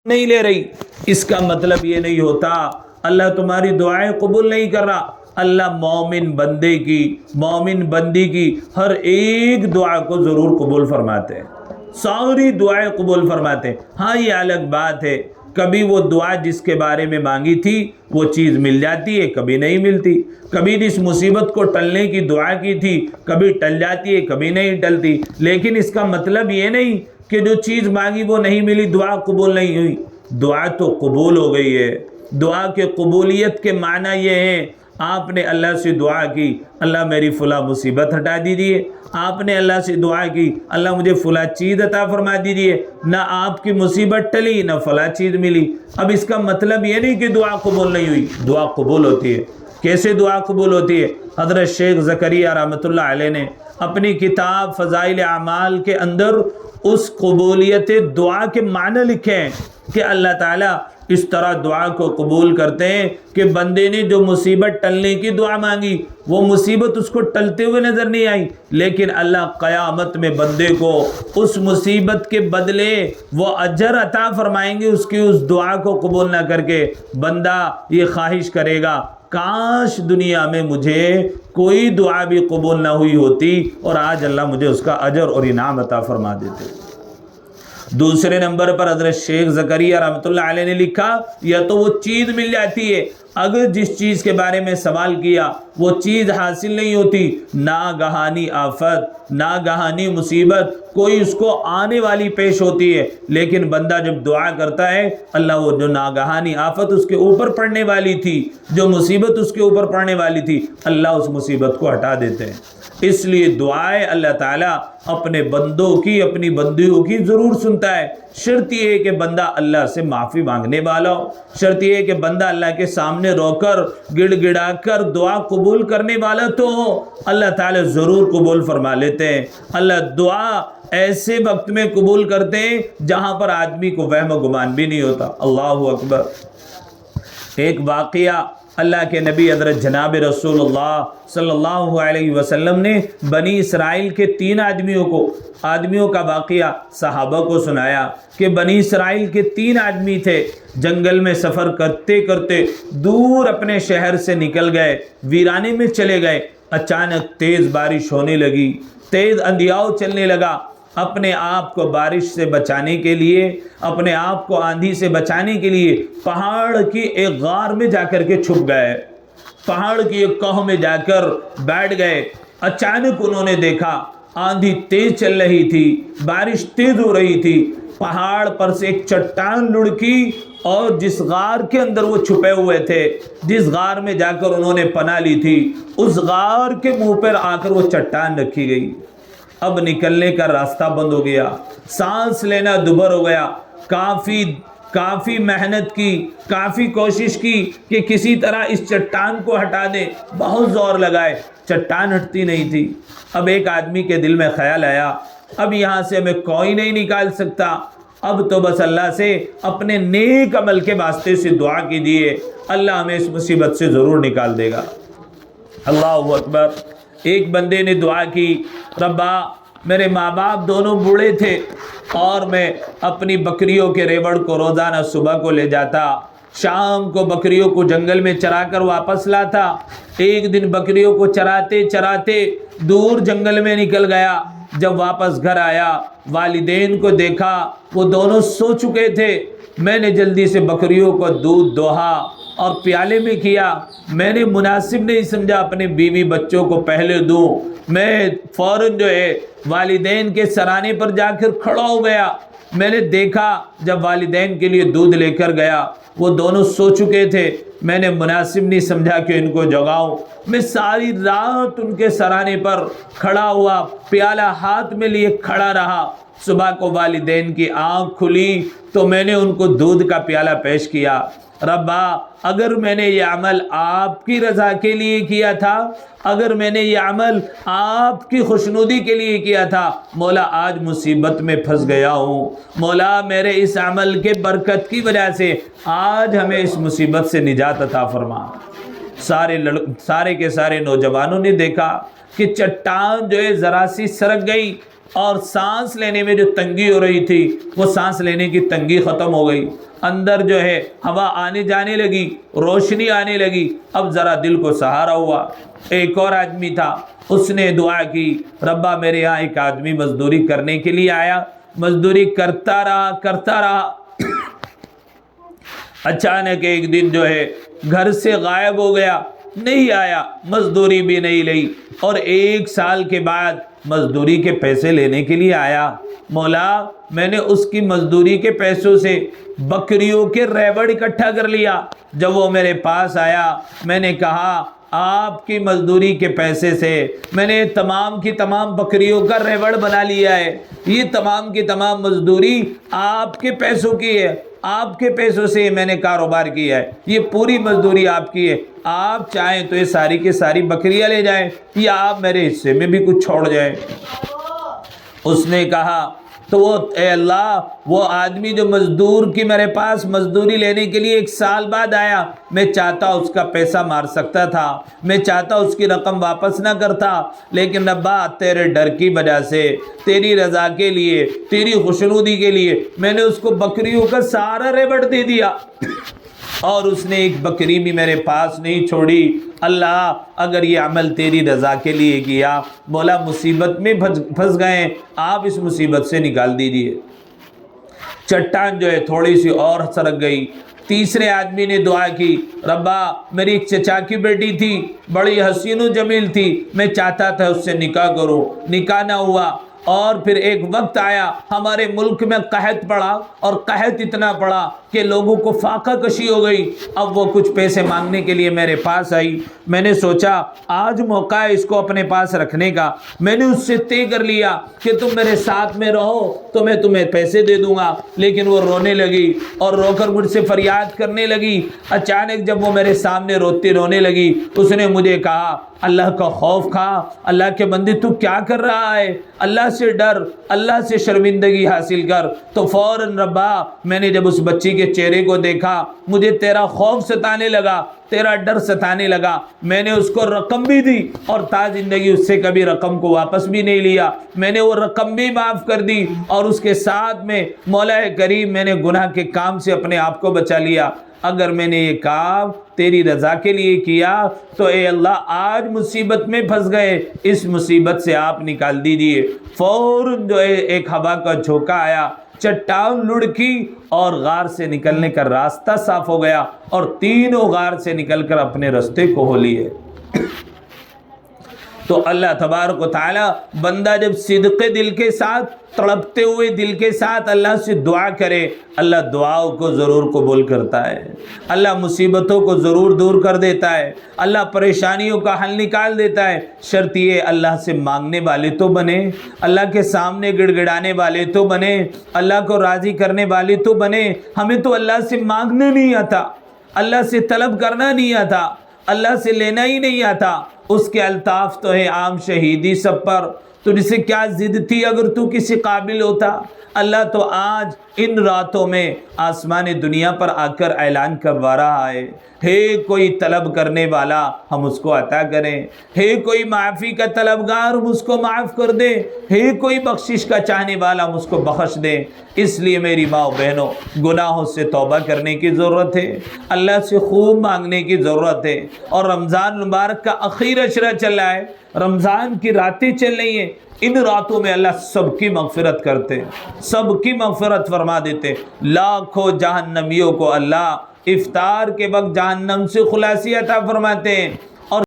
نہیں لے رہی، اس کا مطلب یہ نہیں ہوتا اللہ تمہاری دعائیں قبول نہیں کر رہا۔ اللہ مومن بندی کی ہر ایک دعا کو ضرور قبول فرماتے ہیں، ساری دعائیں قبول فرماتے ہیں۔ ہاں یہ الگ بات ہے، کبھی وہ دعا جس کے بارے میں مانگی تھی وہ چیز مل جاتی ہے، کبھی نہیں ملتی۔ کبھی جس مصیبت کو ٹلنے کی دعا کی تھی کبھی ٹل جاتی ہے، کبھی نہیں ٹلتی۔ لیکن اس کا مطلب یہ نہیں کہ جو چیز مانگی وہ نہیں ملی، دعا قبول نہیں ہوئی۔ دعا تو قبول ہو گئی ہے۔ دعا کے قبولیت کے معنی یہ ہے، آپ نے اللہ سے دعا کی اللہ میری فلاں مصیبت ہٹا دیجیے، آپ نے اللہ سے دعا کی اللہ مجھے فلاں چیز عطا فرما دیجیے، نہ آپ کی مصیبت ٹلی نہ فلاں چیز ملی۔ اب اس کا مطلب یہ نہیں کہ دعا قبول نہیں ہوئی، دعا قبول ہوتی ہے۔ کیسے دعا قبول ہوتی ہے؟ حضرت شیخ زکریا رحمۃ اللہ علیہ نے اپنی کتاب فضائل اعمال کے اندر اس قبولیت دعا کے معنی لکھے ہیں کہ اللہ تعالیٰ اس طرح دعا کو قبول کرتے ہیں کہ بندے نے جو مصیبت ٹلنے کی دعا مانگی وہ مصیبت اس کو ٹلتے ہوئے نظر نہیں آئی، لیکن اللہ قیامت میں بندے کو اس مصیبت کے بدلے وہ اجر عطا فرمائیں گے اس کی اس دعا کو قبول نہ کر کے۔ بندہ یہ خواہش کرے گا کاش دنیا میں مجھے کوئی دعا بھی قبول نہ ہوئی ہوتی اور آج اللہ مجھے اس کا اجر اور انعام عطا فرما دیتے۔ دوسرے نمبر پر حضرت شیخ زکریا رحمۃ اللہ علیہ نے لکھا یا تو وہ چیز مل جاتی ہے، اگر جس چیز کے بارے میں سوال کیا وہ چیز حاصل نہیں ہوتی، ناگہانی آفت ناگہانی مصیبت کوئی اس کو آنے والی پیش ہوتی ہے، لیکن بندہ جب دعا کرتا ہے اللہ وہ جو ناگہانی آفت اس کے اوپر پڑنے والی تھی، جو مصیبت اس کے اوپر پڑنے والی تھی، اللہ اس مصیبت کو ہٹا دیتے ہیں۔ اس لیے دعائیں اللہ تعالیٰ اپنے بندوں کی اپنی بندیوں کی ضرور سنتا ہے۔ شرط یہ ہے کہ بندہ اللہ سے معافی مانگنے والا ہو، شرط یہ ہے کہ بندہ اللہ کے سامنے رو کر گڑ گڑا کر دعا قبول کرنے والا تو ہو، اللہ تعالیٰ ضرور قبول فرما لیتے ہیں۔ اللہ دعا ایسے وقت میں قبول کرتے ہیں جہاں پر آدمی کو وہم و گمان بھی نہیں ہوتا۔ اللہ اکبر۔ ایک واقعہ اللہ کے نبی حضرت جناب رسول اللہ صلی اللہ علیہ وسلم نے بنی اسرائیل کے 3 آدمیوں کا واقعہ صحابہ کو سنایا کہ بنی اسرائیل کے 3 آدمی تھے، جنگل میں سفر کرتے کرتے دور اپنے شہر سے نکل گئے، ویرانے میں چلے گئے۔ اچانک تیز بارش ہونے لگی، تیز اندھیاؤ چلنے لگا۔ اپنے آپ کو بارش سے بچانے کے لیے، اپنے آپ کو آندھی سے بچانے کے لیے پہاڑ کی ایک غار میں جا کر کے چھپ گئے، پہاڑ کی ایک کوہ میں جا کر بیٹھ گئے۔ اچانک انہوں نے دیکھا آندھی تیز چل رہی تھی، بارش تیز ہو رہی تھی، پہاڑ پر سے ایک چٹان لڑکی اور جس غار کے اندر وہ چھپے ہوئے تھے، جس غار میں جا کر انہوں نے پناہ لی تھی، اس غار کے منہ پر آ کر وہ چٹان رکھی گئی۔ اب نکلنے کا راستہ بند ہو گیا، سانس لینا دبر ہو گیا۔ کافی محنت کی، کافی کوشش کی کہ کسی طرح اس چٹان کو ہٹا دے، بہت زور لگائے، چٹان ہٹتی نہیں تھی۔ اب ایک آدمی کے دل میں خیال آیا اب یہاں سے ہمیں کوئی نہیں نکال سکتا، اب تو بس اللہ سے اپنے نیک عمل کے واسطے سے دعا کیجیے، اللہ ہمیں اس مصیبت سے ضرور نکال دے گا۔ اللہ اکبر۔ ایک بندے نے دعا کی، ربا میرے ماں باپ دونوں بوڑھے تھے اور میں اپنی بکریوں کے ریوڑ کو روزانہ صبح کو لے جاتا، شام کو بکریوں کو جنگل میں چرا کر واپس لاتا۔ ایک دن بکریوں کو چراتے چراتے دور جنگل میں نکل گیا، جب واپس گھر آیا والدین کو دیکھا وہ دونوں سو چکے تھے۔ میں نے جلدی سے بکریوں کو دودھ دوہا اور پیالے میں کیا، میں نے مناسب نہیں سمجھا اپنے بیوی بچوں کو پہلے دوں، میں فوراً والدین کے سرانے پر جا کر کھڑا ہو گیا۔ میں نے دیکھا جب والدین کے لیے دودھ لے کر گیا وہ دونوں سو چکے تھے، میں نے مناسب نہیں سمجھا کہ ان کو جگاؤں، میں ساری رات ان کے سرانے پر کھڑا ہوا، پیالہ ہاتھ میں لیے کھڑا رہا۔ صبح کو والدین کی آنکھ کھلی تو میں نے ان کو دودھ کا پیالہ پیش کیا۔ ربا اگر میں نے یہ عمل آپ کی رضا کے لیے کیا تھا، اگر میں نے یہ عمل آپ کی خوشنودی کے لیے کیا تھا، مولا آج مصیبت میں پھنس گیا ہوں، مولا میرے اس عمل کے برکت کی وجہ سے آج ہمیں اس مصیبت سے نجات عطا فرما۔ سارے کے سارے نوجوانوں نے دیکھا کہ چٹان ذرا سی سرک گئی، اور سانس لینے میں جو تنگی ہو رہی تھی وہ سانس لینے کی تنگی ختم ہو گئی، اندر جو ہے ہوا آنے جانے لگی، روشنی آنے لگی، اب ذرا دل کو سہارا ہوا۔ ایک اور آدمی تھا، اس نے دعا کی، ربا میرے یہاں ایک آدمی مزدوری کرنے کے لیے آیا، مزدوری کرتا رہا، اچانک ایک دن جو ہے گھر سے غائب ہو گیا، نہیں آیا، مزدوری بھی نہیں لی، اور 1 سال کے بعد مزدوری کے پیسے لینے کے لیے آیا۔ مولا میں نے اس کی مزدوری کے پیسوں سے بکریوں کے ریوڑ اکٹھا کر لیا۔ جب وہ میرے پاس آیا میں نے کہا آپ کی مزدوری کے پیسے سے میں نے تمام کی تمام بکریوں کا ریوڑ بنا لیا ہے، یہ تمام کی تمام مزدوری آپ کے پیسوں کی ہے، آپ کے پیسوں سے میں نے کاروبار کیا ہے، یہ پوری مزدوری آپ کی ہے، آپ چاہیں تو یہ ساری کی ساری بکریاں لے جائیں یا آپ میرے حصے میں بھی کچھ چھوڑ جائیں۔ اس نے کہا تو وہ اے اللہ وہ آدمی جو مزدور کی میرے پاس مزدوری لینے کے لیے 1 سال بعد آیا، میں چاہتا اس کا پیسہ مار سکتا تھا، میں چاہتا اس کی رقم واپس نہ کرتا، لیکن ابا تیرے ڈر کی وجہ سے، تیری رضا کے لیے، تیری خوشنودی کے لیے میں نے اس کو بکریوں کا سارا ریوڑ دے دیا، اور اس نے ایک بکری بھی میرے پاس نہیں چھوڑی۔ اللہ اگر یہ عمل تیری رضا کے لیے کیا، مولا مصیبت میں پھنس گئے، آپ اس مصیبت سے نکال دیجئے۔ چٹان جو ہے تھوڑی سی اور سرک گئی۔ تیسرے آدمی نے دعا کی، ربا میری ایک چچا کی بیٹی تھی، بڑی حسین و جمیل تھی، میں چاہتا تھا اس سے نکاح کروں، نکاح نہ ہوا، اور پھر ایک وقت آیا ہمارے ملک میں قحط پڑا، اور قحط اتنا پڑا کہ لوگوں کو فاقہ کشی ہو گئی۔ اب وہ کچھ پیسے مانگنے کے لیے میرے پاس آئی، میں نے سوچا آج موقع ہے اس کو اپنے پاس رکھنے کا، میں نے اس سے طے کر لیا کہ تم میرے ساتھ میں رہو تو میں تمہیں پیسے دے دوں گا، لیکن وہ رونے لگی اور رو کر مجھ سے فریاد کرنے لگی۔ اچانک جب وہ میرے سامنے رونے لگی، اس نے مجھے کہا اللہ کا خوف کھا، اللہ کے بندے تو کیا کر رہا ہے، اللہ سے ڈر، اللہ سے شرمندگی حاصل کر۔ تو فوراً ربا میں نے جب اس بچی کے چہرے کو دیکھا، مجھے تیرا خوف ستانے لگا، تیرا ڈر ستانے لگا، میں نے اس کو رقم بھی دی اور تا زندگی اس سے کبھی رقم کو واپس بھی نہیں لیا، میں نے وہ رقم بھی معاف کر دی، اور اس کے ساتھ میں مولا کریم میں نے گناہ کے کام سے اپنے آپ کو بچا لیا۔ اگر میں نے یہ کام تیری رضا کے لیے کیا تو اے اللہ آج مصیبت میں پھنس گئے، اس مصیبت سے آپ نکال دیجئے۔ فوراً جو ہے ایک ہوا کا جھونکا آیا، چٹان لڑکی اور غار سے نکلنے کا راستہ صاف ہو گیا، اور تینوں غار سے نکل کر اپنے رستے کو ہو لیے۔ تو اللہ تبارک و تعالی بندہ جب صدق دل کے ساتھ، تڑپتے ہوئے دل کے ساتھ اللہ سے دعا کرے، اللہ دعاؤں کو ضرور قبول کرتا ہے، اللہ مصیبتوں کو ضرور دور کر دیتا ہے، اللہ پریشانیوں کا حل نکال دیتا ہے۔ شرط یہ اللہ سے مانگنے والے تو بنے، اللہ کے سامنے گڑ گڑانے والے تو بنے، اللہ کو راضی کرنے والے تو بنے۔ ہمیں تو اللہ سے مانگنا نہیں آتا، اللہ سے طلب کرنا نہیں آتا، اللہ سے لینا ہی نہیں آتا۔ اس کے الطاف تو ہے عام شہیدی سب پر، تجھ سے کیا ضد تھی اگر تو کسی قابل ہوتا۔ اللہ تو آج ان راتوں میں آسمان دنیا پر آ کر اعلان کروا رہا ہے کوئی طلب کرنے والا ہم اس کو عطا کریں، ہے کوئی معافی کا طلبگار ہم اس کو معاف کر دیں، ہے کوئی بخشش کا چاہنے والا ہم اس کو بخش دیں۔ اس لیے میری ماں و بہنوں گناہوں سے توبہ کرنے کی ضرورت ہے، اللہ سے خوب مانگنے کی ضرورت ہے، اور رمضان مبارک کا آخری اشرہ چل رہا ہے، رمضان کی راتیں چل رہی ہیں، ان راتوں میں اللہ سب کی مغفرت کرتے ہیں، سب کی مغفرت فرما دیتے ہیں۔ لاکھوں جہنمیوں کو اللہ افطار کے وقت جہنم سے خلاصی عطا فرماتے ہیں۔